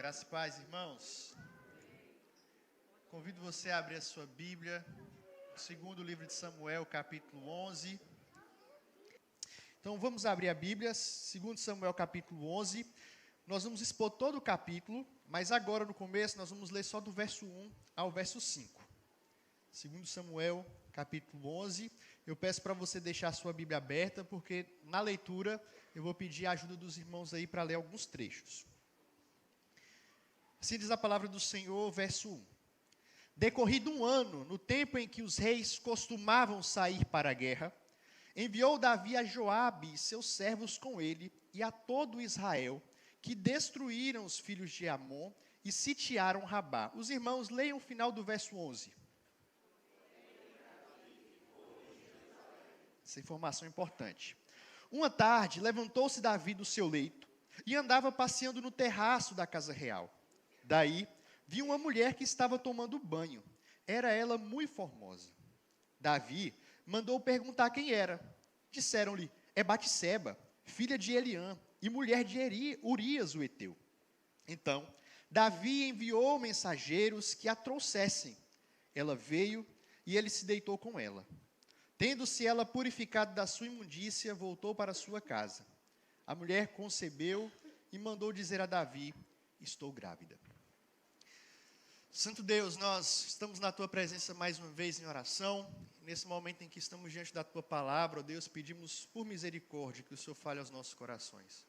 Graças e paz, irmãos. Convido você a abrir a sua Bíblia, no segundo livro de Samuel, capítulo 11. Então, vamos abrir a Bíblia, segundo Samuel, capítulo 11. Nós vamos expor todo o capítulo, mas agora, no começo, nós vamos ler só do verso 1 ao verso 5. Segundo Samuel, capítulo 11. Eu peço para você deixar a sua Bíblia aberta, porque na leitura eu vou pedir a ajuda dos irmãos aí para ler alguns trechos. Assim diz a palavra do Senhor, verso 1. Decorrido um ano, no tempo em que os reis costumavam sair para a guerra, enviou Davi a Joabe e seus servos com ele e a todo Israel, que destruíram os filhos de Amon e sitiaram Rabá. Os irmãos, leiam o final do verso 11. Essa informação é importante. Uma tarde, levantou-se Davi do seu leito e andava passeando no terraço da casa real. Daí, viu uma mulher que estava tomando banho. Era ela muito formosa. Davi mandou perguntar quem era. Disseram-lhe, é Batseba, filha de Eliã, e mulher de Urias, o heteu. Então, Davi enviou mensageiros que a trouxessem. Ela veio e ele se deitou com ela. Tendo-se ela purificado da sua imundícia, voltou para sua casa. A mulher concebeu e mandou dizer a Davi, estou grávida. Santo Deus, nós estamos na Tua presença mais uma vez em oração. Nesse momento em que estamos diante da Tua palavra, ó Deus, pedimos por misericórdia que o Senhor fale aos nossos corações.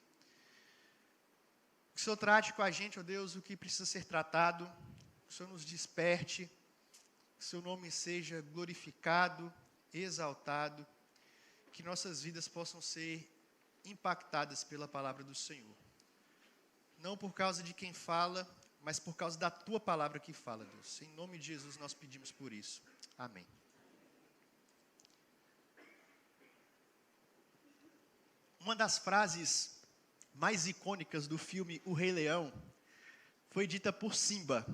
Que o Senhor trate com a gente, ó Deus, o que precisa ser tratado. Que o Senhor nos desperte. Que o Seu nome seja glorificado, exaltado. Que nossas vidas possam ser impactadas pela palavra do Senhor. Não por causa de quem fala, mas por causa da Tua palavra que fala, Deus. Em nome de Jesus nós pedimos por isso. Amém. Uma das frases mais icônicas do filme O Rei Leão foi dita por Simba,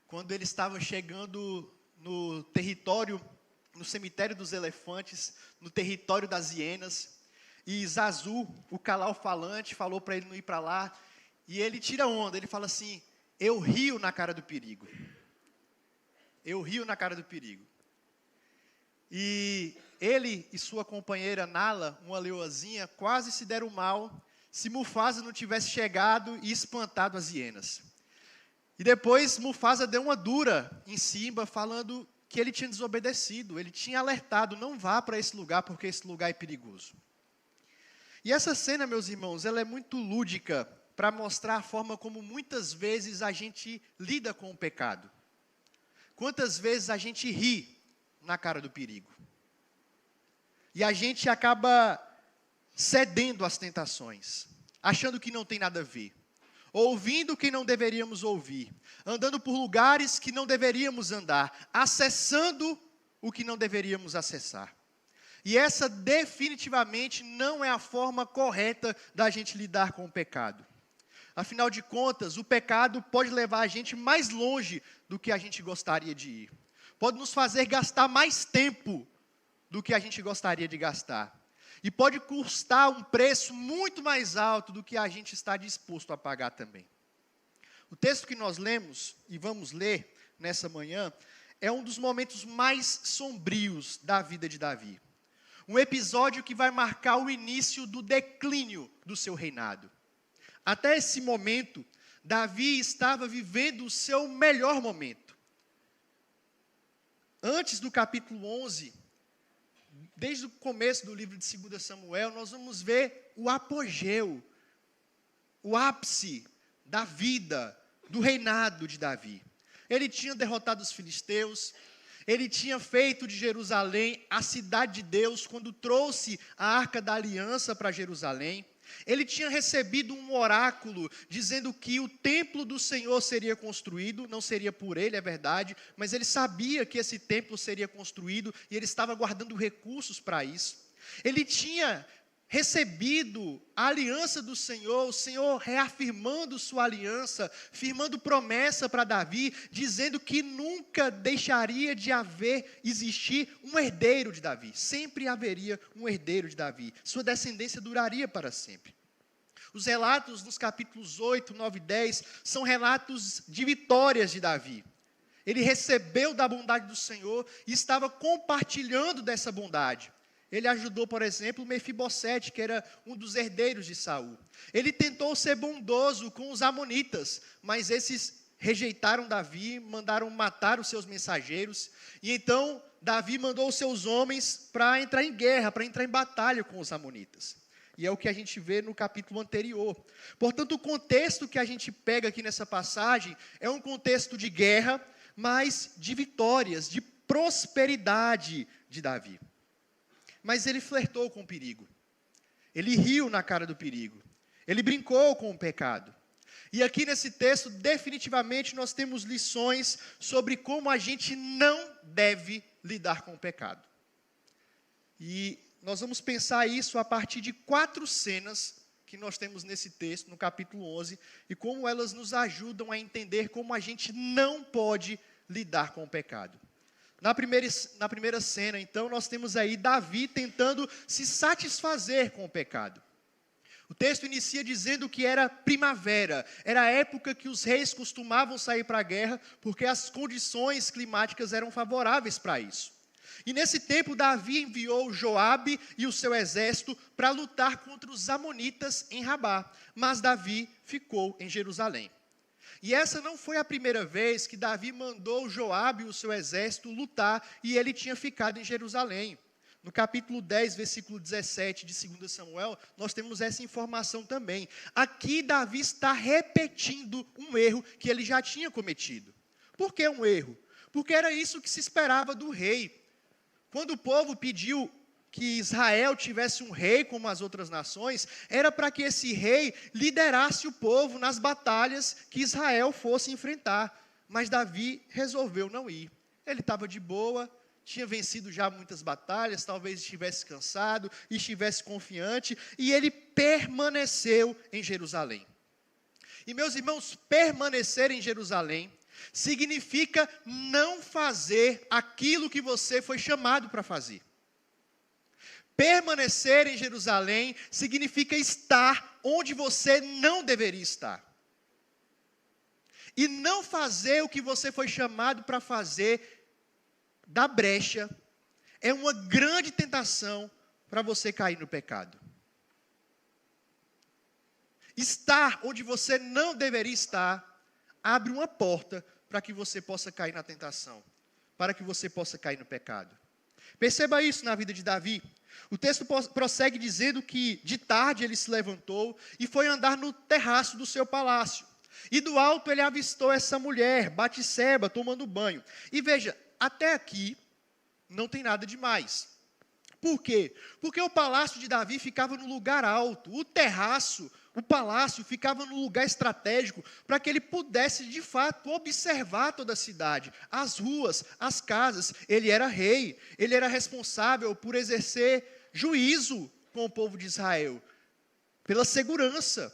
quando ele estava chegando no território, no cemitério dos elefantes, no território das hienas, e Zazu, o Calal falante, falou para ele não ir para lá, e ele tira onda, ele fala assim, eu rio na cara do perigo. Eu rio na cara do perigo. E ele e sua companheira Nala, uma leoazinha, quase se deram mal se Mufasa não tivesse chegado e espantado as hienas. E depois Mufasa deu uma dura em Simba, falando que ele tinha desobedecido. Ele tinha alertado, não vá para esse lugar, porque esse lugar é perigoso. E essa cena, meus irmãos, ela é muito lúdica, para mostrar a forma como muitas vezes a gente lida com o pecado. Quantas vezes a gente ri na cara do perigo. E a gente acaba cedendo às tentações, achando que não tem nada a ver. Ouvindo o que não deveríamos ouvir. Andando por lugares que não deveríamos andar. Acessando o que não deveríamos acessar. E essa definitivamente não é a forma correta da gente lidar com o pecado. Afinal de contas, o pecado pode levar a gente mais longe do que a gente gostaria de ir. Pode nos fazer gastar mais tempo do que a gente gostaria de gastar. E pode custar um preço muito mais alto do que a gente está disposto a pagar também. O texto que nós lemos e vamos ler nessa manhã é um dos momentos mais sombrios da vida de Davi. Um episódio que vai marcar o início do declínio do seu reinado. Até esse momento, Davi estava vivendo o seu melhor momento. Antes do capítulo 11, desde o começo do livro de 2 Samuel, nós vamos ver o apogeu, o ápice da vida, do reinado de Davi. Ele tinha derrotado os filisteus, ele tinha feito de Jerusalém a cidade de Deus, quando trouxe a Arca da Aliança para Jerusalém. Ele tinha recebido um oráculo dizendo que o templo do Senhor seria construído, não seria por ele, é verdade, mas ele sabia que esse templo seria construído e ele estava guardando recursos para isso. Ele tinha recebido a aliança do Senhor, o Senhor reafirmando sua aliança, firmando promessa para Davi, dizendo que nunca deixaria de existir um herdeiro de Davi. Sempre haveria um herdeiro de Davi. Sua descendência duraria para sempre. Os relatos nos capítulos 8, 9 e 10 são relatos de vitórias de Davi. Ele recebeu da bondade do Senhor e estava compartilhando dessa bondade. Ele ajudou, por exemplo, Mefibosete, que era um dos herdeiros de Saul. Ele tentou ser bondoso com os amonitas, mas esses rejeitaram Davi, mandaram matar os seus mensageiros. E então Davi mandou os seus homens para entrar em guerra, para entrar em batalha com os amonitas. E é o que a gente vê no capítulo anterior. Portanto, o contexto que a gente pega aqui nessa passagem é um contexto de guerra, mas de vitórias, de prosperidade de Davi. Mas ele flertou com o perigo. Ele riu na cara do perigo. Ele brincou com o pecado. E aqui nesse texto, definitivamente, nós temos lições sobre como a gente não deve lidar com o pecado. E nós vamos pensar isso a partir de 4 cenas que nós temos nesse texto, no capítulo 11, e como elas nos ajudam a entender como a gente não pode lidar com o pecado. Na primeira cena, então, nós temos aí Davi tentando se satisfazer com o pecado. O texto inicia dizendo que era primavera, era a época que os reis costumavam sair para a guerra, porque as condições climáticas eram favoráveis para isso. E nesse tempo, Davi enviou Joabe e o seu exército para lutar contra os amonitas em Rabá, mas Davi ficou em Jerusalém. E essa não foi a primeira vez que Davi mandou Joabe e o seu exército lutar e ele tinha ficado em Jerusalém. No capítulo 10, versículo 17 de 2 Samuel, nós temos essa informação também. Aqui Davi está repetindo um erro que ele já tinha cometido. Por que um erro? Porque era isso que se esperava do rei. Quando o povo pediu que Israel tivesse um rei como as outras nações, era para que esse rei liderasse o povo nas batalhas que Israel fosse enfrentar. Mas Davi resolveu não ir. Ele estava de boa, tinha vencido já muitas batalhas, talvez estivesse cansado, estivesse confiante, e ele permaneceu em Jerusalém. E meus irmãos, permanecer em Jerusalém significa não fazer aquilo que você foi chamado para fazer. Permanecer em Jerusalém significa estar onde você não deveria estar. E não fazer o que você foi chamado para fazer da brecha é uma grande tentação para você cair no pecado. Estar onde você não deveria estar abre uma porta para que você possa cair na tentação, para que você possa cair no pecado. Perceba isso na vida de Davi. O texto prossegue dizendo que de tarde ele se levantou e foi andar no terraço do seu palácio. E do alto ele avistou essa mulher, Batseba, tomando banho. E veja, até aqui não tem nada demais. Por quê? Porque o palácio de Davi ficava no lugar alto. O terraço, o palácio, ficava num lugar estratégico para que ele pudesse, de fato, observar toda a cidade, as ruas, as casas. Ele era rei, ele era responsável por exercer juízo com o povo de Israel, pela segurança.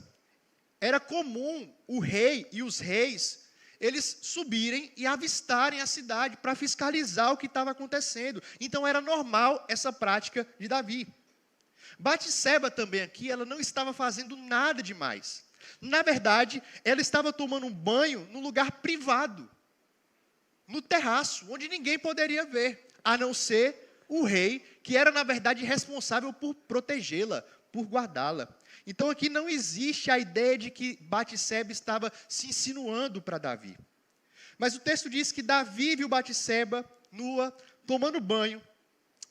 Era comum o rei e os reis, eles subirem e avistarem a cidade para fiscalizar o que estava acontecendo. Então era normal essa prática de Davi. Batseba também aqui, ela não estava fazendo nada demais. Na verdade, ela estava tomando um banho num lugar privado, no terraço, onde ninguém poderia ver, a não ser o rei, que era na verdade responsável por protegê-la, por guardá-la. Então aqui não existe a ideia de que Batseba estava se insinuando para Davi. Mas o texto diz que Davi viu Batseba nua, tomando banho,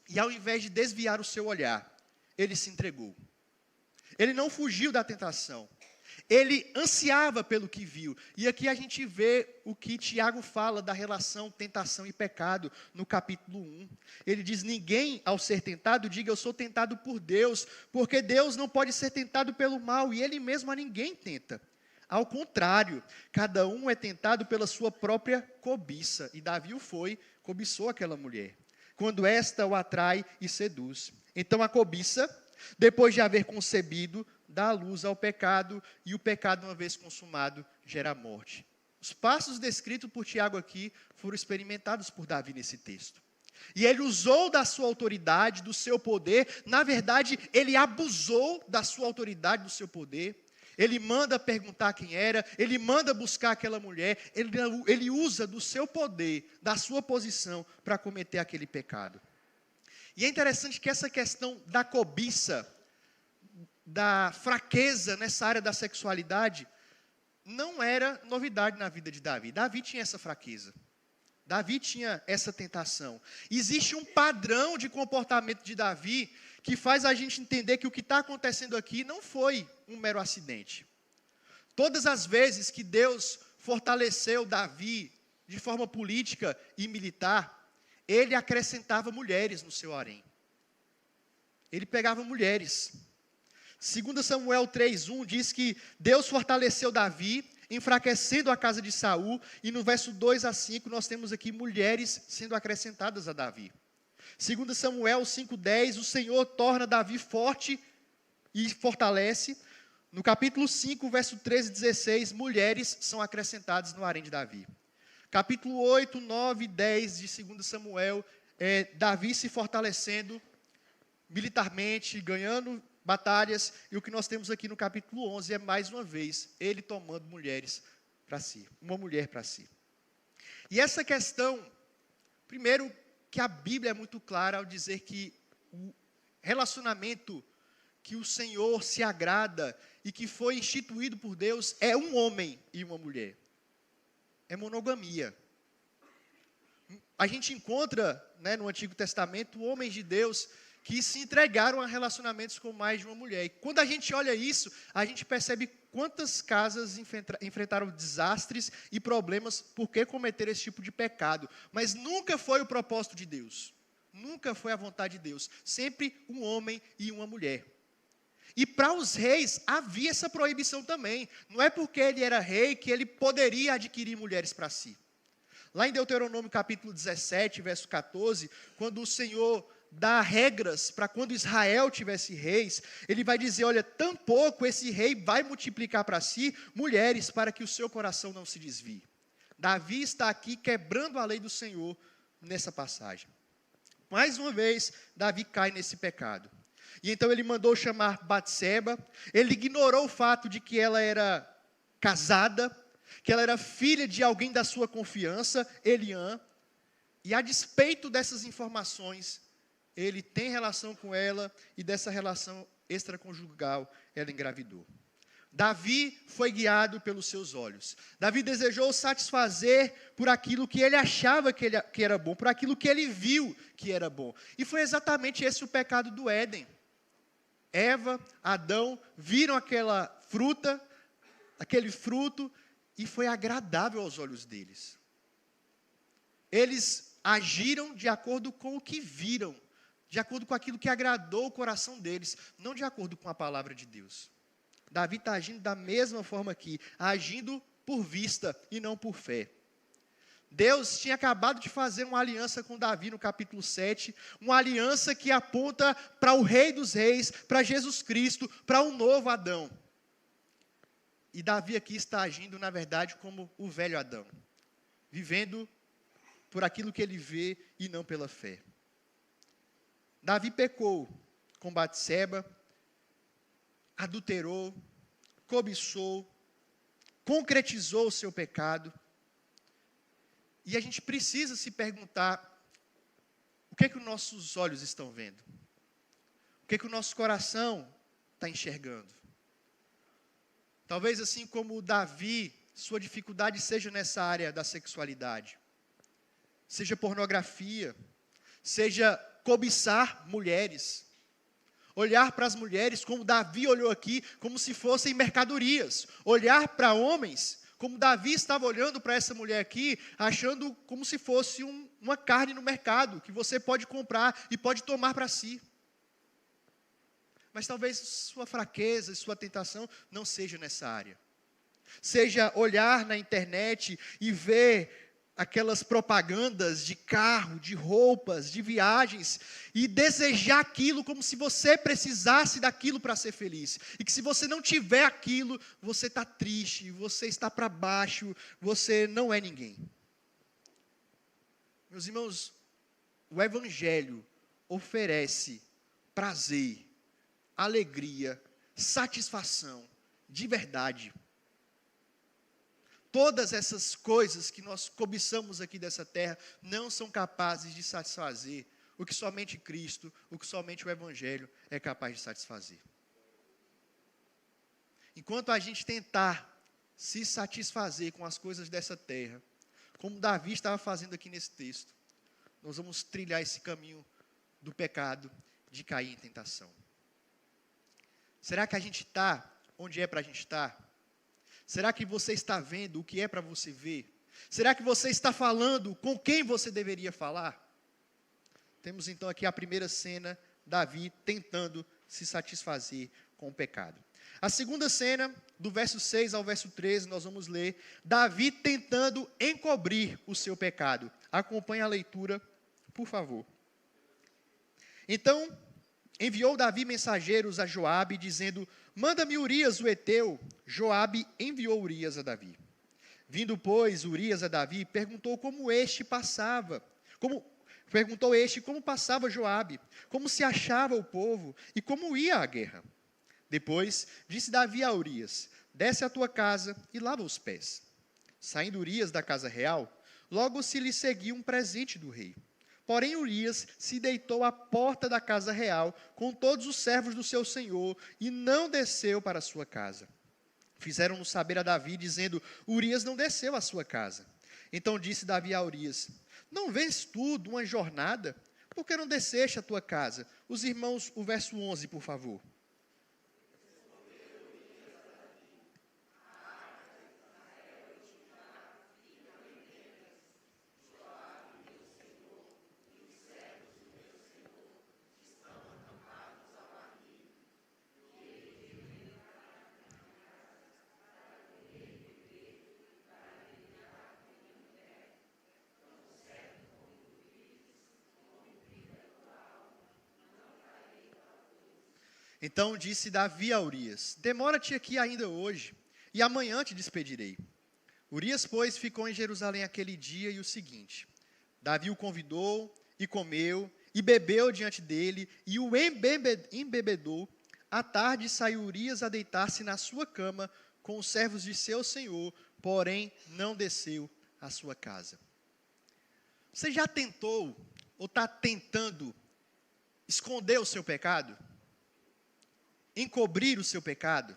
e ao invés de desviar o seu olhar, ele se entregou. Ele não fugiu da tentação. Ele ansiava pelo que viu. E aqui a gente vê o que Tiago fala da relação tentação e pecado no capítulo 1. Ele diz, ninguém ao ser tentado diga eu sou tentado por Deus, porque Deus não pode ser tentado pelo mal e ele mesmo a ninguém tenta. Ao contrário, cada um é tentado pela sua própria cobiça. E Davi o foi, cobiçou aquela mulher, quando esta o atrai e seduz. Então a cobiça, depois de haver concebido, dá luz ao pecado, e o pecado, uma vez consumado, gera morte. Os passos descritos por Tiago aqui foram experimentados por Davi nesse texto. E ele usou da sua autoridade, do seu poder, na verdade, ele abusou da sua autoridade, do seu poder, ele manda perguntar quem era, ele manda buscar aquela mulher, ele usa do seu poder, da sua posição, para cometer aquele pecado. E é interessante que essa questão da cobiça, da fraqueza nessa área da sexualidade, não era novidade na vida de Davi. Davi tinha essa fraqueza. Davi tinha essa tentação. Existe um padrão de comportamento de Davi que faz a gente entender que o que está acontecendo aqui não foi um mero acidente. Todas as vezes que Deus fortaleceu Davi de forma política e militar, ele acrescentava mulheres no seu harém. Ele pegava mulheres. 2 Samuel 3:1 diz que Deus fortaleceu Davi, enfraquecendo a casa de Saul, e no verso 2 a 5 nós temos aqui mulheres sendo acrescentadas a Davi. 2 Samuel 5:10, o Senhor torna Davi forte e fortalece. No capítulo 5, verso 13 e 16, mulheres são acrescentadas no harém de Davi. Capítulo 8, 9 e 10 de 2 Samuel, Davi se fortalecendo militarmente, ganhando batalhas, e o que nós temos aqui no capítulo 11 é, mais uma vez, ele tomando mulheres para si, uma mulher para si. E essa questão, primeiro, que a Bíblia é muito clara ao dizer que o relacionamento que o Senhor se agrada e que foi instituído por Deus é um homem e uma mulher. É monogamia. A gente encontra, no Antigo Testamento, homens de Deus que se entregaram a relacionamentos com mais de uma mulher. E quando a gente olha isso, a gente percebe quantas casas enfrentaram desastres e problemas por que cometeram esse tipo de pecado. Mas nunca foi o propósito de Deus. Nunca foi a vontade de Deus. Sempre um homem e uma mulher. E para os reis havia essa proibição também. Não é porque ele era rei que ele poderia adquirir mulheres para si. Lá em Deuteronômio capítulo 17, verso 14, quando o Senhor dá regras para quando Israel tivesse reis, ele vai dizer, olha, tampouco esse rei vai multiplicar para si mulheres para que o seu coração não se desvie. Davi está aqui quebrando a lei do Senhor nessa passagem. Mais uma vez, Davi cai nesse pecado. E então ele mandou chamar Batseba, ele ignorou o fato de que ela era casada, que ela era filha de alguém da sua confiança, Eliã, e a despeito dessas informações, ele tem relação com ela, e dessa relação extraconjugal, ela engravidou. Davi foi guiado pelos seus olhos. Davi desejou satisfazer por aquilo que ele achava que era bom, por aquilo que ele viu que era bom. E foi exatamente esse o pecado do Éden. Eva, Adão, viram aquela fruta, aquele fruto, e foi agradável aos olhos deles. Eles agiram de acordo com o que viram, de acordo com aquilo que agradou o coração deles, não de acordo com a palavra de Deus. Davi está agindo da mesma forma aqui, agindo por vista e não por fé. Deus tinha acabado de fazer uma aliança com Davi no capítulo 7, uma aliança que aponta para o Rei dos Reis, para Jesus Cristo, para um novo Adão. E Davi aqui está agindo, na verdade, como o velho Adão, vivendo por aquilo que ele vê e não pela fé. Davi pecou com Batseba, adulterou, cobiçou, concretizou o seu pecado. E a gente precisa se perguntar, o que é que os nossos olhos estão vendo? O que é que o nosso coração está enxergando? Talvez assim como Davi, sua dificuldade seja nessa área da sexualidade. Seja pornografia, seja cobiçar mulheres. Olhar para as mulheres como Davi olhou aqui, como se fossem mercadorias. Olhar para homens como Davi estava olhando para essa mulher aqui, achando como se fosse uma carne no mercado, que você pode comprar e pode tomar para si. Mas talvez sua fraqueza, sua tentação não seja nessa área. Seja olhar na internet e ver aquelas propagandas de carro, de roupas, de viagens, e desejar aquilo como se você precisasse daquilo para ser feliz. E que se você não tiver aquilo, você está triste, você está para baixo, você não é ninguém. Meus irmãos, o Evangelho oferece prazer, alegria, satisfação de verdade. Todas essas coisas que nós cobiçamos aqui dessa terra não são capazes de satisfazer o que somente Cristo, o que somente o Evangelho é capaz de satisfazer. Enquanto a gente tentar se satisfazer com as coisas dessa terra, como Davi estava fazendo aqui nesse texto, nós vamos trilhar esse caminho do pecado, de cair em tentação. Será que a gente está onde é para a gente estar? Será que você está vendo o que é para você ver? Será que você está falando com quem você deveria falar? Temos então aqui a primeira cena, Davi tentando se satisfazer com o pecado. A segunda cena, do verso 6 ao verso 13, nós vamos ler Davi tentando encobrir o seu pecado. Acompanhe a leitura, por favor. Então, enviou Davi mensageiros a Joabe, dizendo: manda-me Urias o heteu. Joabe enviou Urias a Davi. Vindo, pois, Urias a Davi, perguntou como passava Joabe, como se achava o povo e como ia a guerra. Depois disse Davi a Urias: desce à tua casa e lava os pés. Saindo Urias da casa real, logo se lhe seguiu um presente do rei. Porém Urias se deitou à porta da casa real com todos os servos do seu senhor e não desceu para a sua casa. Fizeram-no saber a Davi, dizendo: Urias não desceu à sua casa. Então disse Davi a Urias: não vês tu de uma jornada? Por que não desceste à tua casa? Os irmãos, o verso 11, por favor. Então disse Davi a Urias: demora-te aqui ainda hoje, e amanhã te despedirei. Urias, pois, ficou em Jerusalém aquele dia e o seguinte. Davi o convidou, e comeu, e bebeu diante dele, e o embebedou. À tarde saiu Urias a deitar-se na sua cama com os servos de seu senhor, porém não desceu à sua casa. Você já tentou, ou está tentando, esconder o seu pecado? Encobrir o seu pecado?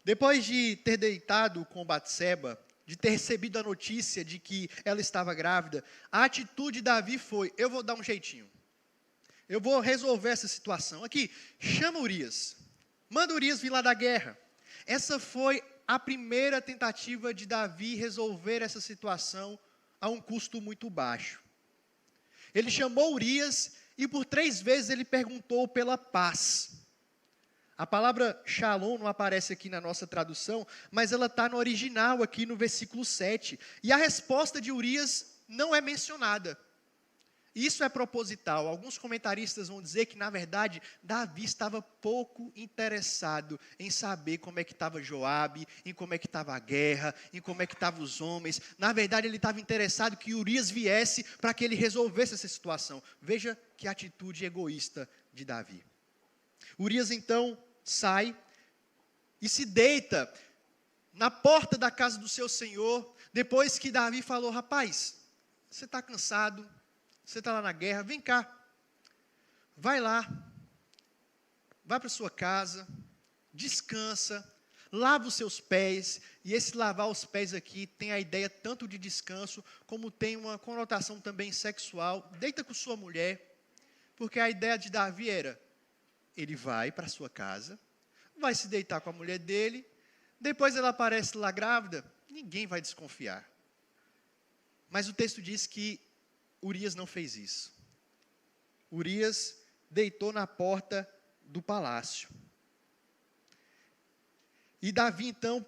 Depois de ter deitado com Batseba, de ter recebido a notícia de que ela estava grávida, a atitude de Davi foi: eu vou dar um jeitinho, eu vou resolver essa situação. Aqui, chama Urias, manda Urias vir lá da guerra. Essa foi a primeira tentativa de Davi resolver essa situação a um custo muito baixo. Ele chamou Urias e por 3 vezes ele perguntou pela paz. A palavra shalom não aparece aqui na nossa tradução, mas ela está no original aqui no versículo 7. E a resposta de Urias não é mencionada. Isso é proposital. Alguns comentaristas vão dizer que, na verdade, Davi estava pouco interessado em saber como é que estava Joabe, em como é que estava a guerra, em como é que estavam os homens. Na verdade, ele estava interessado que Urias viesse para que ele resolvesse essa situação. Veja que atitude egoísta de Davi. Urias, então, sai e se deita na porta da casa do seu senhor, depois que Davi falou: rapaz, você está cansado, você está lá na guerra, vem cá, vai lá, vai para sua casa, descansa, lava os seus pés. E esse lavar os pés aqui tem a ideia tanto de descanso, como tem uma conotação também sexual. Deita com sua mulher, porque a ideia de Davi era: ele vai para sua casa, vai se deitar com a mulher dele, depois ela aparece lá grávida, ninguém vai desconfiar. Mas o texto diz que Urias não fez isso. Urias deitou na porta do palácio. E Davi, então,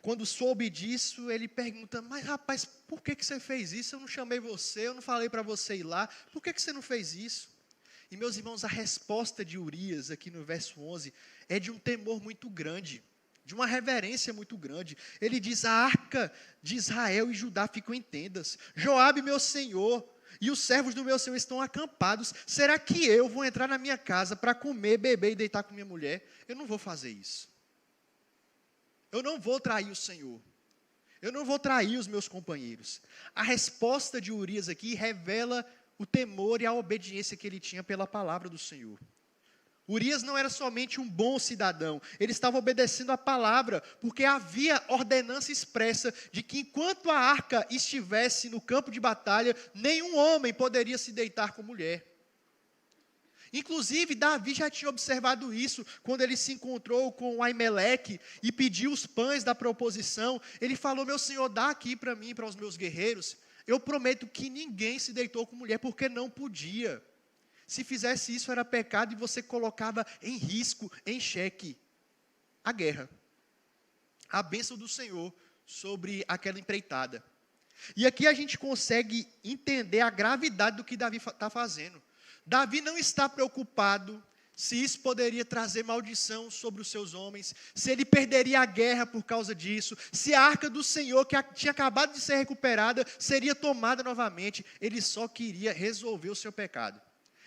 quando soube disso, ele pergunta: mas rapaz, por que você fez isso? Eu não chamei você, eu não falei para você ir lá, por que você não fez isso? E meus irmãos, a resposta de Urias, aqui no verso 11, é de um temor muito grande, de uma reverência muito grande. Ele diz: a arca de Israel e Judá ficam em tendas. Joabe, meu senhor, e os servos do meu senhor estão acampados. Será que eu vou entrar na minha casa para comer, beber e deitar com minha mulher? Eu não vou fazer isso. Eu não vou trair o Senhor. Eu não vou trair os meus companheiros. A resposta de Urias aqui revela o temor e a obediência que ele tinha pela palavra do Senhor. Urias não era somente um bom cidadão, ele estava obedecendo a palavra, porque havia ordenança expressa de que enquanto a arca estivesse no campo de batalha, nenhum homem poderia se deitar com mulher. Inclusive, Davi já tinha observado isso, quando ele se encontrou com Aimeleque e pediu os pães da proposição. Ele falou: meu senhor, dá aqui para mim, para os meus guerreiros. Eu prometo que ninguém se deitou com mulher, porque não podia. Se fizesse isso era pecado e você colocava em risco, em xeque, a guerra. A bênção do Senhor sobre aquela empreitada. E aqui a gente consegue entender a gravidade do que Davi está fazendo. Davi não está preocupado se isso poderia trazer maldição sobre os seus homens, se ele perderia a guerra por causa disso, se a arca do Senhor, que tinha acabado de ser recuperada, seria tomada novamente. Ele só queria resolver o seu pecado.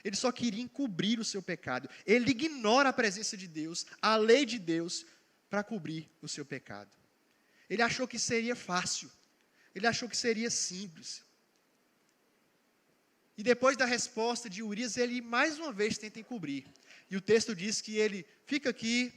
Ele só queria encobrir o seu pecado. Ele ignora a presença de Deus, a lei de Deus, para cobrir o seu pecado. Ele achou que seria fácil. Ele achou que seria simples. E depois da resposta de Urias, ele mais uma vez tenta encobrir. E o texto diz que ele fica aqui,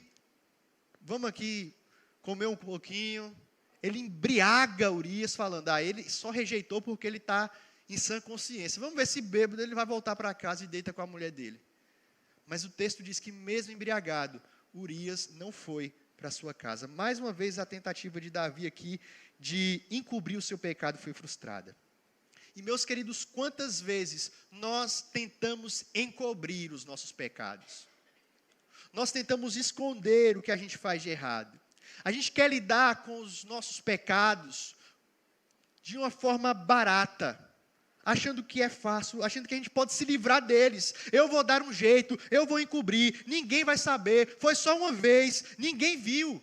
vamos aqui comer um pouquinho. Ele embriaga Urias, falando: ele só rejeitou porque ele está em sã consciência. Vamos ver se bêbado ele vai voltar para casa e deita com a mulher dele. Mas o texto diz que mesmo embriagado, Urias não foi para sua casa. Mais uma vez a tentativa de Davi aqui de encobrir o seu pecado foi frustrada. E meus queridos, quantas vezes nós tentamos encobrir os nossos pecados? Nós tentamos esconder o que a gente faz de errado. A gente quer lidar com os nossos pecados de uma forma barata, achando que é fácil, achando que a gente pode se livrar deles. Eu vou dar um jeito, eu vou encobrir, ninguém vai saber, foi só uma vez, ninguém viu.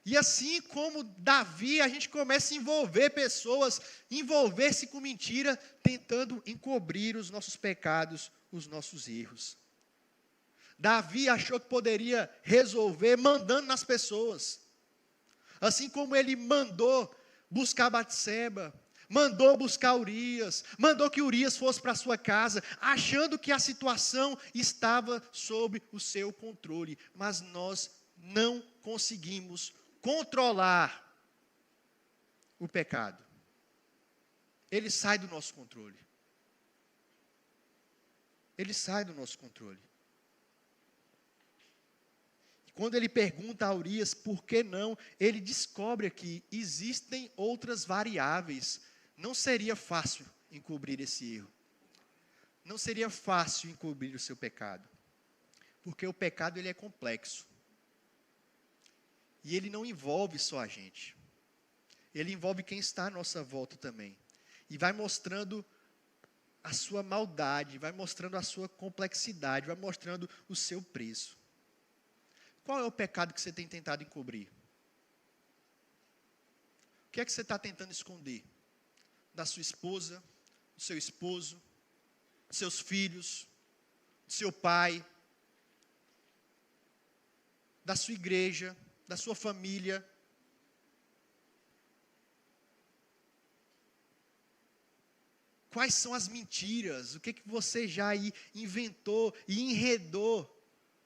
E assim como Davi, a gente começa a envolver pessoas, envolver-se com mentira, tentando encobrir os nossos pecados, os nossos erros. Davi achou que poderia resolver mandando nas pessoas. Assim como ele mandou buscar Batseba, mandou buscar Urias, mandou que Urias fosse para sua casa, achando que a situação estava sob o seu controle. Mas nós não conseguimos controlar o pecado. Ele sai do nosso controle. Ele sai do nosso controle. Quando ele pergunta a Urias por que não, ele descobre que existem outras variáveis. Não seria fácil encobrir esse erro. Não seria fácil encobrir o seu pecado. Porque o pecado ele é complexo. E ele não envolve só a gente. Ele envolve quem está à nossa volta também. E vai mostrando a sua maldade, vai mostrando a sua complexidade, vai mostrando o seu preço. Qual é o pecado que você tem tentado encobrir? O que é que você está tentando esconder? Da sua esposa, do seu esposo, dos seus filhos, do seu pai, da sua igreja, da sua família. Quais são as mentiras? O que você já aí inventou e enredou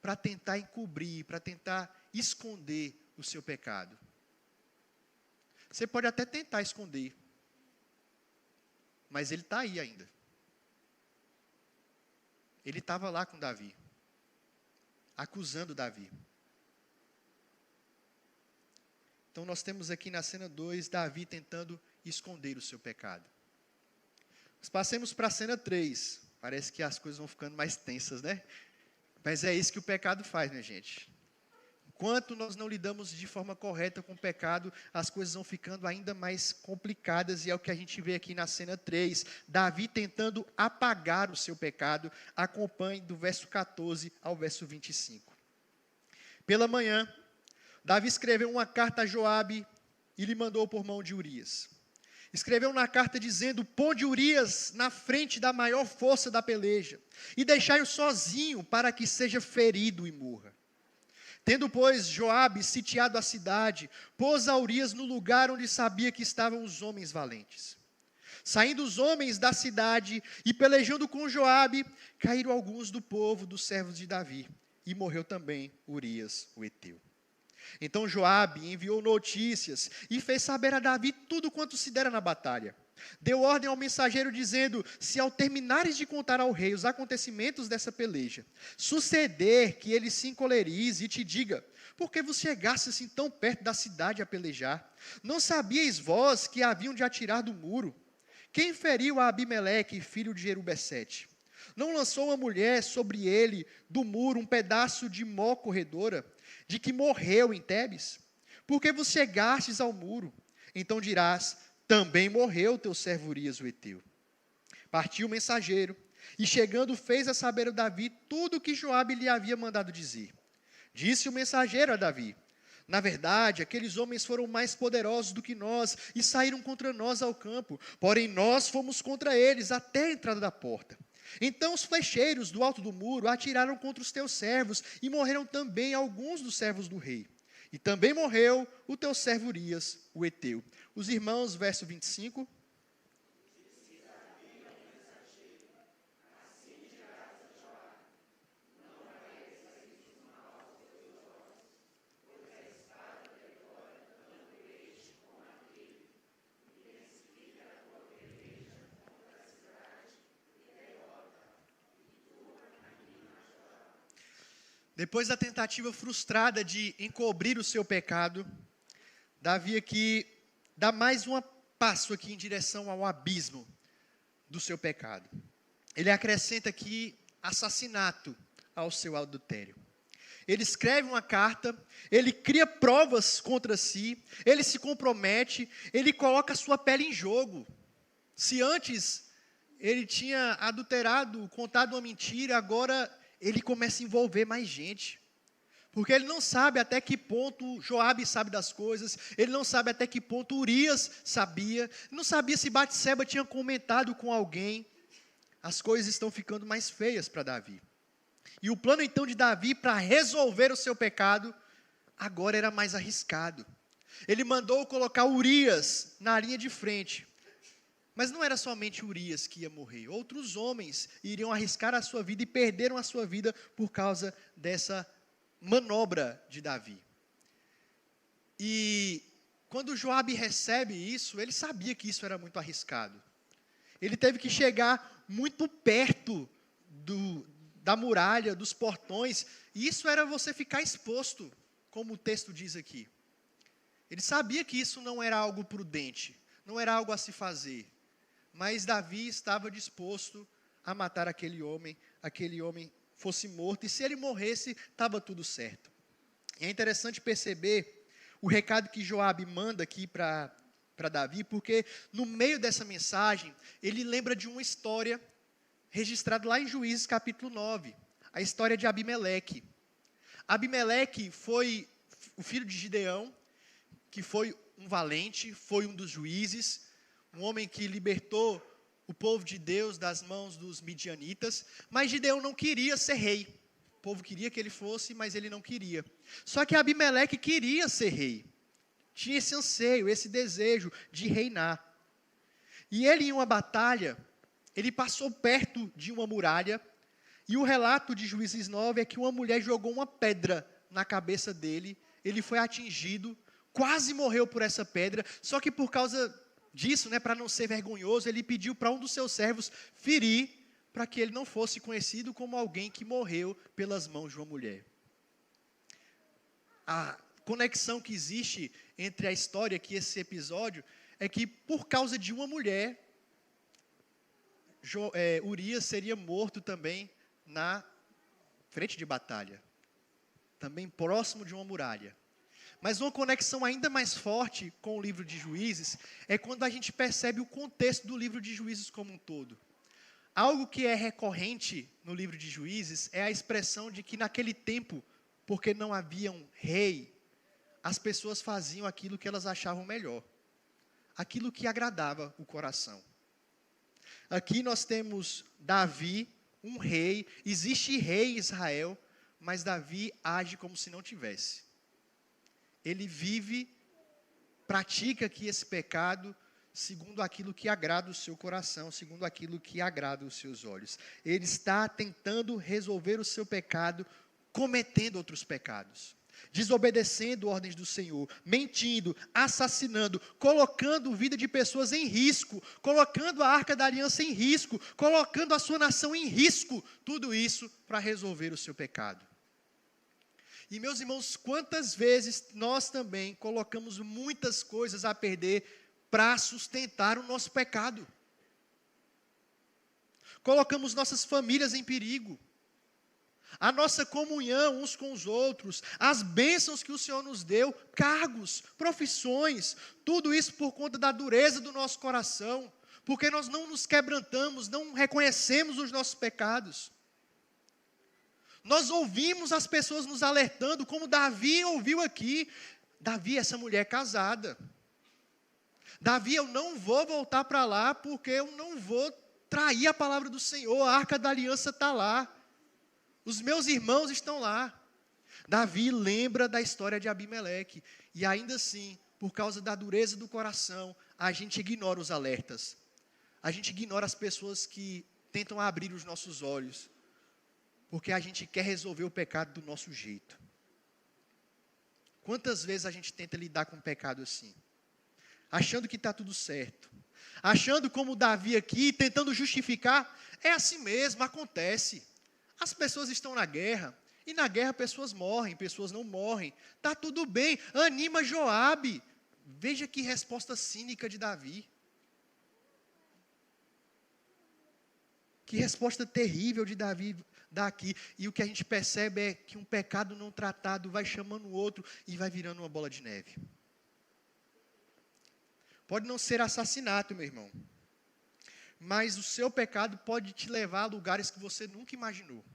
para tentar encobrir, para tentar esconder o seu pecado? Você pode até tentar esconder, mas ele está aí ainda. Ele estava lá com Davi, acusando Davi. Então nós temos aqui na cena 2, Davi tentando esconder o seu pecado. Nós passemos para a cena 3. Parece que as coisas vão ficando mais tensas, né? Mas é isso que o pecado faz, minha gente. Enquanto nós não lidamos de forma correta com o pecado, as coisas vão ficando ainda mais complicadas, e é o que a gente vê aqui na cena 3. Davi tentando apagar o seu pecado. Acompanhe do verso 14 ao verso 25. Pela manhã, Davi escreveu uma carta a Joabe e lhe mandou por mão de Urias. Escreveu na carta dizendo: ponde Urias na frente da maior força da peleja, e deixai-o sozinho, para que seja ferido e morra. Tendo, pois, Joabe sitiado a cidade, pôs a Urias no lugar onde sabia que estavam os homens valentes. Saindo os homens da cidade e pelejando com Joabe, caíram alguns do povo dos servos de Davi, e morreu também Urias, o heteu. Então Joabe enviou notícias e fez saber a Davi tudo quanto se dera na batalha. Deu ordem ao mensageiro dizendo: se ao terminares de contar ao rei os acontecimentos dessa peleja, suceder que ele se encolerize e te diga: por que vos chegaste assim tão perto da cidade a pelejar? Não sabíeis vós que haviam de atirar do muro? Quem feriu a Abimeleque, filho de Jerubessete? Não lançou uma mulher sobre ele do muro um pedaço de mó corredora, de que morreu em Tebes? Porque vos chegastes ao muro? Então dirás: também morreu teu servo Urias o heteu. Partiu o mensageiro, e chegando fez a saber a Davi tudo o que Joabe lhe havia mandado dizer. Disse o mensageiro a Davi: na verdade, aqueles homens foram mais poderosos do que nós, e saíram contra nós ao campo, porém nós fomos contra eles até a entrada da porta. Então os flecheiros do alto do muro atiraram contra os teus servos, e morreram também alguns dos servos do rei. E também morreu o teu servo Urias, o heteu. Os irmãos, verso 25. Depois da tentativa frustrada de encobrir o seu pecado, Davi aqui dá mais um passo aqui em direção ao abismo do seu pecado. Ele acrescenta aqui assassinato ao seu adultério. Ele escreve uma carta, ele cria provas contra si, ele se compromete, ele coloca a sua pele em jogo. Se antes ele tinha adulterado, contado uma mentira, agora ele começa a envolver mais gente. Porque ele não sabe até que ponto Joabe sabe das coisas, ele não sabe até que ponto Urias sabia, não sabia se Batseba tinha comentado com alguém. As coisas estão ficando mais feias para Davi. E o plano então de Davi para resolver o seu pecado, agora era mais arriscado. Ele mandou colocar Urias na linha de frente. Mas não era somente Urias que ia morrer, outros homens iriam arriscar a sua vida e perderam a sua vida por causa dessa manobra de Davi. E quando Joabe recebe isso, ele sabia que isso era muito arriscado. Ele teve que chegar muito perto da muralha, dos portões, e isso era você ficar exposto, como o texto diz aqui. Ele sabia que isso não era algo prudente, não era algo a se fazer. Mas Davi estava disposto a matar aquele homem fosse morto, e se ele morresse, estava tudo certo. E é interessante perceber o recado que Joabe manda aqui para Davi, porque no meio dessa mensagem, ele lembra de uma história registrada lá em Juízes capítulo 9, a história de Abimeleque. Abimeleque foi o filho de Gideão, que foi um valente, foi um dos juízes, um homem que libertou o povo de Deus das mãos dos midianitas, mas Gideão não queria ser rei. O povo queria que ele fosse, mas ele não queria. Só que Abimeleque queria ser rei. Tinha esse anseio, esse desejo de reinar. E ele, em uma batalha, ele passou perto de uma muralha, e o relato de Juízes 9 é que uma mulher jogou uma pedra na cabeça dele, ele foi atingido, quase morreu por essa pedra, só que por causa disso, para não ser vergonhoso, ele pediu para um dos seus servos ferir, para que ele não fosse conhecido como alguém que morreu pelas mãos de uma mulher. A conexão que existe entre a história aqui e esse episódio é que, por causa de uma mulher, Urias seria morto também na frente de batalha, também próximo de uma muralha. Mas uma conexão ainda mais forte com o livro de Juízes é quando a gente percebe o contexto do livro de Juízes como um todo. Algo que é recorrente no livro de Juízes é a expressão de que naquele tempo, porque não havia um rei, as pessoas faziam aquilo que elas achavam melhor. aquilo que agradava o coração. Aqui nós temos Davi, um rei, existe rei em Israel, mas Davi age como se não tivesse. Ele vive, pratica aqui esse pecado, segundo aquilo que agrada o seu coração, segundo aquilo que agrada os seus olhos. Ele está tentando resolver o seu pecado, cometendo outros pecados. Desobedecendo ordens do Senhor, mentindo, assassinando, colocando a vida de pessoas em risco, colocando a Arca da Aliança em risco, colocando a sua nação em risco, tudo isso para resolver o seu pecado. E meus irmãos, quantas vezes nós também colocamos muitas coisas a perder para sustentar o nosso pecado? Colocamos nossas famílias em perigo, a nossa comunhão uns com os outros, as bênçãos que o Senhor nos deu, cargos, profissões, tudo isso por conta da dureza do nosso coração, porque nós não nos quebrantamos, não reconhecemos os nossos pecados. Nós ouvimos as pessoas nos alertando, como Davi ouviu aqui. Davi, essa mulher casada. Davi, eu não vou voltar para lá, porque eu não vou trair a palavra do Senhor, a Arca da Aliança está lá. Os meus irmãos estão lá. Davi lembra da história de Abimeleque. E ainda assim, por causa da dureza do coração, a gente ignora os alertas. A gente ignora as pessoas que tentam abrir os nossos olhos. Porque a gente quer resolver o pecado do nosso jeito. Quantas vezes a gente tenta lidar com o pecado assim? Achando que está tudo certo. Achando como Davi aqui, tentando justificar. É assim mesmo, acontece. As pessoas estão na guerra, e na guerra pessoas morrem, pessoas não morrem. Está tudo bem, anima Joabe. Veja que resposta cínica de Davi. Que resposta terrível de Davi daqui. E o que a gente percebe é que um pecado não tratado vai chamando o outro e vai virando uma bola de neve. Pode não ser assassinato, meu irmão. Mas o seu pecado pode te levar a lugares que você nunca imaginou.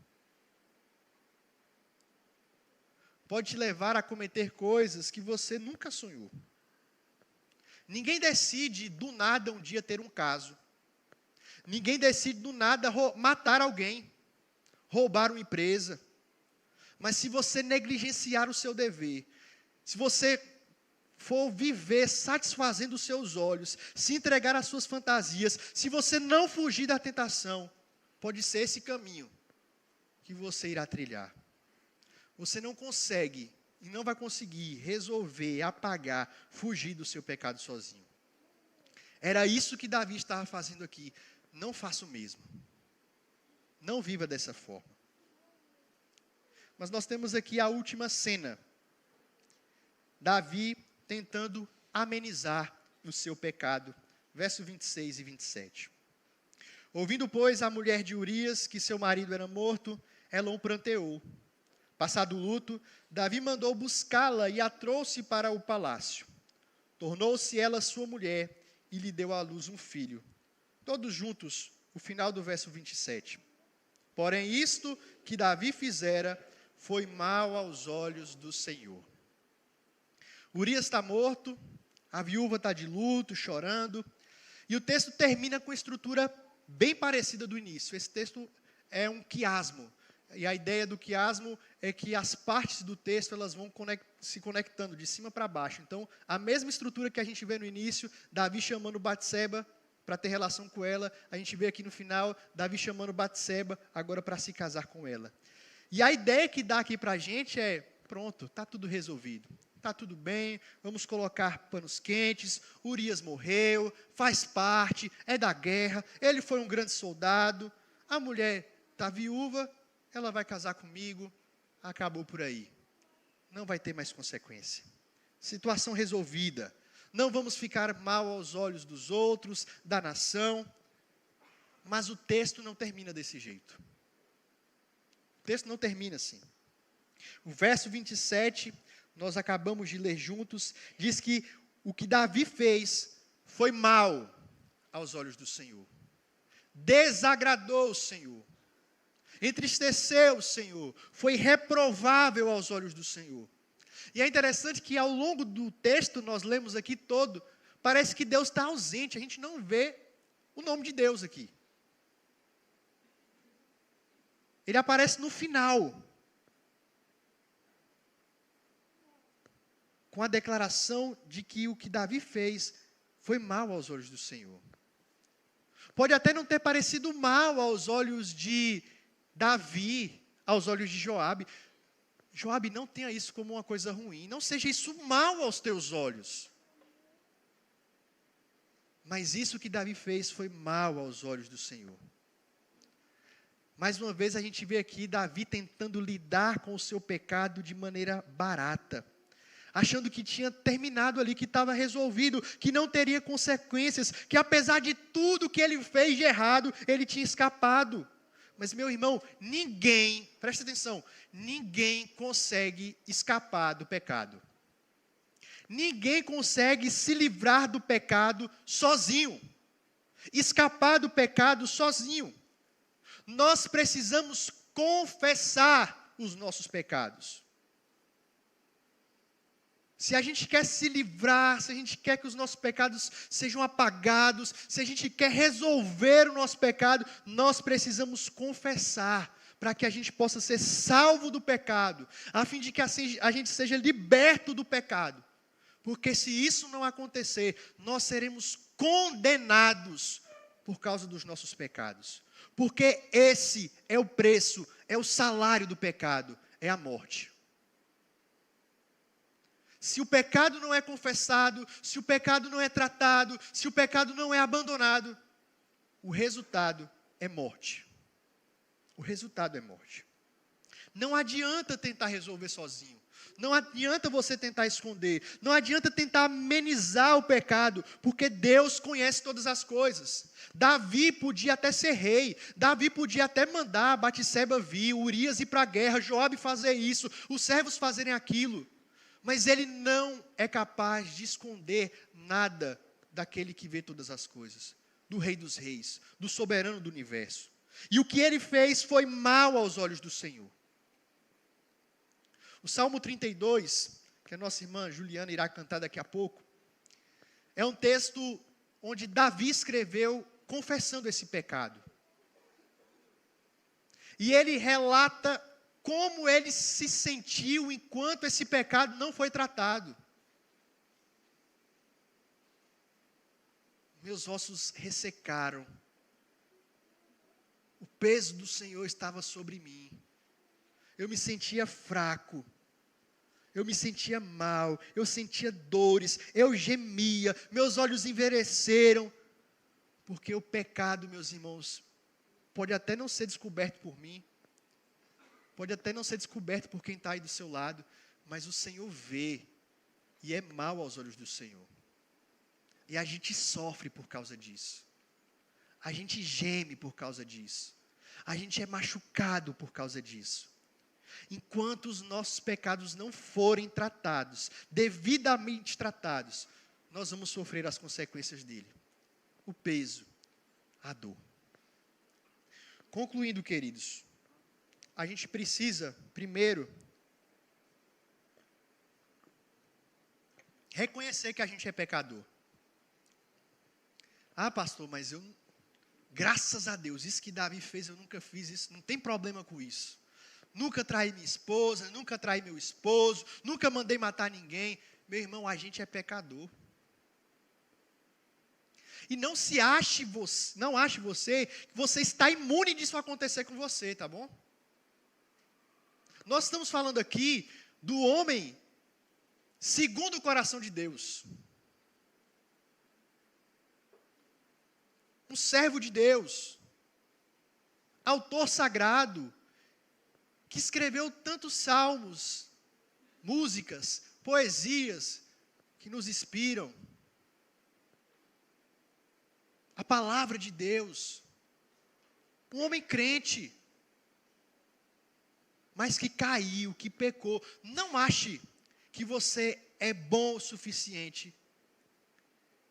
Pode te levar a cometer coisas que você nunca sonhou. Ninguém decide do nada um dia ter um caso. Ninguém decide do nada matar alguém, roubar uma empresa. Mas se você negligenciar o seu dever, se você for viver satisfazendo os seus olhos, se entregar às suas fantasias, se você não fugir da tentação, pode ser esse caminho que você irá trilhar. Você não consegue e não vai conseguir resolver, apagar, fugir do seu pecado sozinho. Era isso que Davi estava fazendo aqui. Não faça o mesmo. Não viva dessa forma. Mas nós temos aqui a última cena. Davi tentando amenizar o seu pecado. Verso 26 e 27. Ouvindo, pois, a mulher de Urias que seu marido era morto, ela o pranteou. Passado o luto, Davi mandou buscá-la e a trouxe para o palácio. Tornou-se ela sua mulher e lhe deu à luz um filho. Todos juntos, o final do verso 27. Porém, isto que Davi fizera foi mal aos olhos do Senhor. Urias está morto, a viúva está de luto, chorando, e o texto termina com a estrutura bem parecida do início. Esse texto é um quiasmo, e a ideia do quiasmo é que as partes do texto elas vão se conectando de cima para baixo. Então, a mesma estrutura que a gente vê no início, Davi chamando Batseba para ter relação com ela, a gente vê aqui no final, Davi chamando Batseba agora para se casar com ela. E a ideia que dá aqui para a gente é, pronto, está tudo resolvido. Está tudo bem, vamos colocar panos quentes, Urias morreu, faz parte, é da guerra, ele foi um grande soldado, a mulher está viúva, ela vai casar comigo, acabou por aí. Não vai ter mais consequência. Situação resolvida. Não vamos ficar mal aos olhos dos outros, da nação. Mas o texto não termina desse jeito. O texto não termina assim. O verso 27, nós acabamos de ler juntos, diz que o que Davi fez foi mal aos olhos do Senhor. Desagradou o Senhor. Entristeceu o Senhor. Foi reprovável aos olhos do Senhor. E é interessante que ao longo do texto, nós lemos aqui todo, parece que Deus está ausente, a gente não vê o nome de Deus aqui. Ele aparece no final, com a declaração de que o que Davi fez foi mal aos olhos do Senhor. Pode até não ter parecido mal aos olhos de Davi, aos olhos de Joabe. Joabe, não tenha isso como uma coisa ruim, não seja isso mal aos teus olhos. Mas isso que Davi fez foi mal aos olhos do Senhor. Mais uma vez a gente vê aqui Davi tentando lidar com o seu pecado de maneira barata, achando que tinha terminado ali, que estava resolvido, que não teria consequências, que apesar de tudo que ele fez de errado, ele tinha escapado. Mas meu irmão, ninguém, presta atenção, ninguém consegue escapar do pecado. Ninguém consegue se livrar do pecado sozinho, escapar do pecado sozinho. Nós precisamos confessar os nossos pecados. Se a gente quer se livrar, se a gente quer que os nossos pecados sejam apagados, se a gente quer resolver o nosso pecado, nós precisamos confessar, para que a gente possa ser salvo do pecado, a fim de que assim a gente seja liberto do pecado. Porque se isso não acontecer, nós seremos condenados por causa dos nossos pecados. Porque esse é o preço, é o salário do pecado, é a morte. Se o pecado não é confessado, se o pecado não é tratado, se o pecado não é abandonado, o resultado é morte. O resultado é morte. Não adianta tentar resolver sozinho. Não adianta você tentar esconder. Não adianta tentar amenizar o pecado, porque Deus conhece todas as coisas. Davi podia até ser rei. Davi podia até mandar Batseba vir, Urias ir para a guerra, Joabe fazer isso, os servos fazerem aquilo. Mas ele não é capaz de esconder nada daquele que vê todas as coisas. Do Rei dos Reis, do soberano do universo. E o que ele fez foi mal aos olhos do Senhor. O Salmo 32, que a nossa irmã Juliana irá cantar daqui a pouco, é um texto onde Davi escreveu confessando esse pecado. E ele relata como ele se sentiu enquanto esse pecado não foi tratado. Meus ossos ressecaram. O peso do Senhor estava sobre mim. Eu me sentia fraco. Eu me sentia mal, eu sentia dores, eu gemia, meus olhos envelheceram, porque o pecado, meus irmãos, pode até não ser descoberto por mim, pode até não ser descoberto por quem está aí do seu lado, mas o Senhor vê, e é mal aos olhos do Senhor. E a gente sofre por causa disso, a gente geme por causa disso, a gente é machucado por causa disso. Enquanto os nossos pecados não forem tratados, devidamente tratados, nós vamos sofrer as consequências dele. O peso, a dor. Concluindo, queridos, a gente precisa, primeiro, reconhecer que a gente é pecador. Ah, pastor, mas graças a Deus, isso que Davi fez, eu nunca fiz isso, não tem problema com isso. Nunca traí minha esposa, nunca traí meu esposo, nunca mandei matar ninguém. Meu irmão, a gente é pecador. E não ache você que você está imune disso acontecer com você, tá bom? Nós estamos falando aqui do homem segundo o coração de Deus. Um servo de Deus. Autor sagrado. Que escreveu tantos salmos, músicas, poesias, que nos inspiram. A palavra de Deus. Um homem crente, mas que caiu, que pecou. Não ache que você é bom o suficiente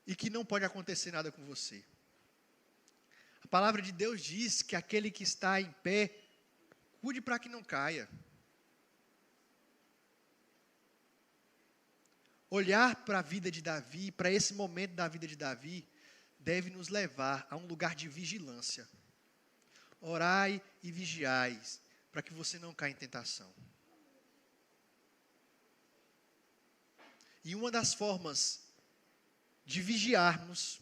e que não pode acontecer nada com você. A palavra de Deus diz que aquele que está em pé, cuide para que não caia. olhar para a vida de Davi, para esse momento da vida de Davi, deve nos levar a um lugar de vigilância. Orai e vigiai, para que você não caia em tentação. E uma das formas de vigiarmos,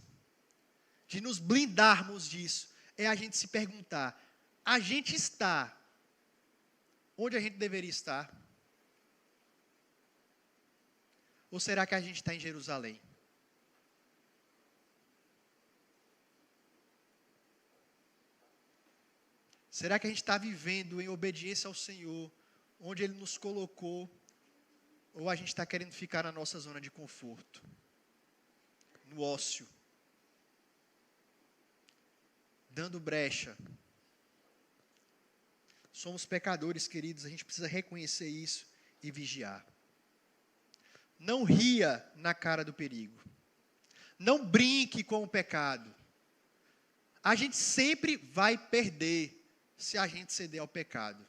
de nos blindarmos disso, é a gente se perguntar: a gente está onde a gente deveria estar? Ou será que a gente está em Jerusalém? Será que a gente está vivendo em obediência ao Senhor, onde Ele nos colocou? Ou a gente está querendo ficar na nossa zona de conforto, no ócio, dando brecha? Somos pecadores, queridos, a gente precisa reconhecer isso e vigiar. Não ria na cara do perigo. Não brinque com o pecado. A gente sempre vai perder se a gente ceder ao pecado.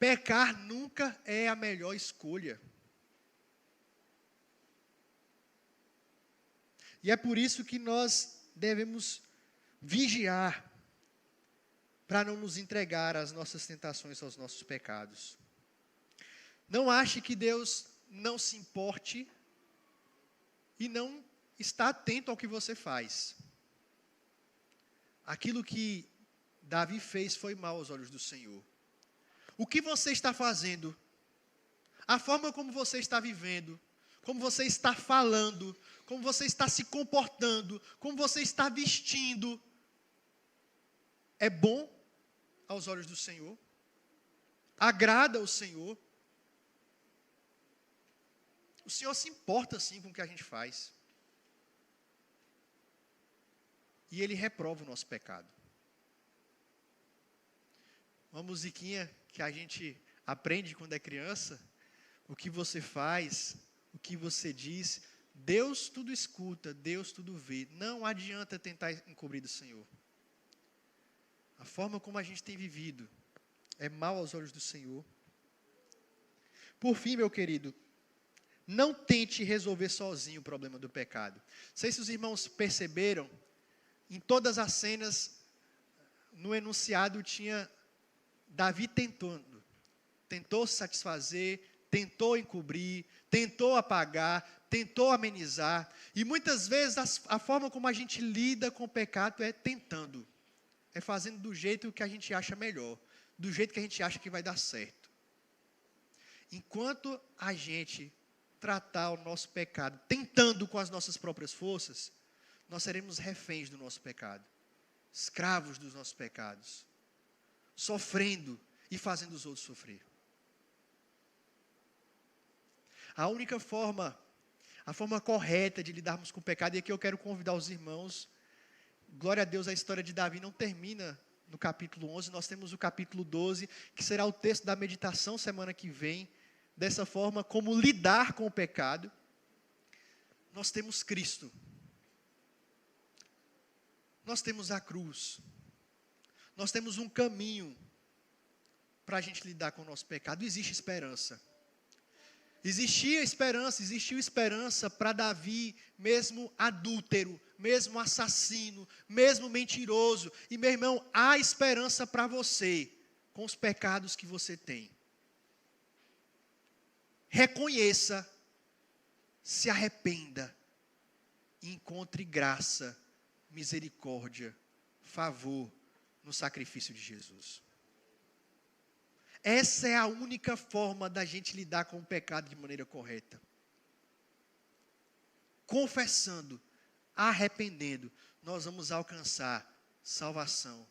Pecar nunca é a melhor escolha. E é por isso que nós devemos vigiar, para não nos entregar às nossas tentações, aos nossos pecados. Não ache que Deus não se importe e não está atento ao que você faz. Aquilo que Davi fez foi mal aos olhos do Senhor. O que você está fazendo, a forma como você está vivendo, como você está falando, como você está se comportando, como você está vestindo, é bom aos olhos do Senhor? Agrada ao Senhor? O Senhor se importa sim com o que a gente faz. E Ele reprova o nosso pecado. Uma musiquinha que a gente aprende quando é criança: o que você faz, o que você diz, Deus tudo escuta, Deus tudo vê. Não adianta tentar encobrir do Senhor. A forma como a gente tem vivido é mal aos olhos do Senhor. Por fim, meu querido, não tente resolver sozinho o problema do pecado. Não sei se os irmãos perceberam, em todas as cenas, no enunciado tinha Davi tentou se satisfazer, tentou encobrir, tentou apagar, tentou amenizar. E muitas vezes a forma como a gente lida com o pecado é tentando. É fazendo do jeito que a gente acha melhor, do jeito que a gente acha que vai dar certo. Enquanto a gente tratar o nosso pecado tentando com as nossas próprias forças, nós seremos reféns do nosso pecado, escravos dos nossos pecados, sofrendo e fazendo os outros sofrer. A única forma, a forma correta de lidarmos com o pecado, e aqui eu quero convidar os irmãos, glória a Deus, a história de Davi não termina no capítulo 11, nós temos o capítulo 12, que será o texto da meditação semana que vem. Dessa forma, como lidar com o pecado. Nós temos Cristo. Nós temos a cruz. Nós temos um caminho para a gente lidar com o nosso pecado. Existe esperança. Existiu esperança para Davi, mesmo adúltero, mesmo assassino, mesmo mentiroso. E, meu irmão, há esperança para você, com os pecados que você tem. Reconheça, se arrependa e encontre graça, misericórdia, favor no sacrifício de Jesus. Essa é a única forma da gente lidar com o pecado de maneira correta. Confessando, arrependendo, nós vamos alcançar salvação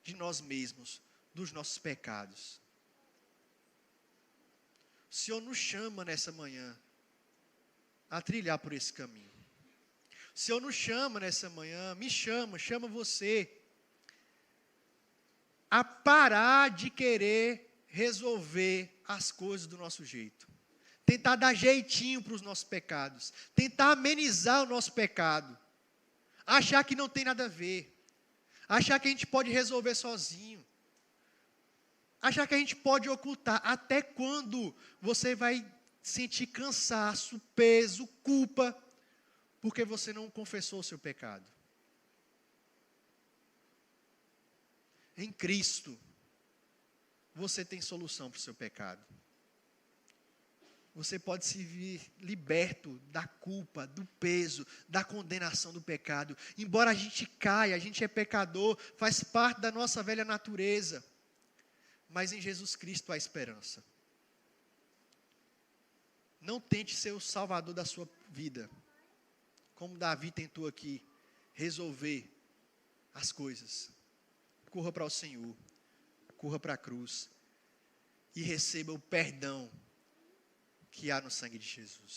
de nós mesmos, dos nossos pecados. O Senhor nos chama nessa manhã a trilhar por esse caminho. O Senhor nos chama nessa manhã, me chama, chama você a parar de querer resolver as coisas do nosso jeito. Tentar dar jeitinho para os nossos pecados. Tentar amenizar o nosso pecado. Achar que não tem nada a ver. Achar que a gente pode resolver sozinho. Achar que a gente pode ocultar. Até quando você vai sentir cansaço, peso, culpa, porque você não confessou o seu pecado. Em Cristo, você tem solução para o seu pecado. Você pode se ver liberto da culpa, do peso, da condenação do pecado. Embora a gente caia, a gente é pecador, faz parte da nossa velha natureza. Mas em Jesus Cristo há esperança. Não tente ser o salvador da sua vida. Como Davi tentou aqui resolver as coisas. Corra para o Senhor. Corra para a cruz. E receba o perdão que há no sangue de Jesus.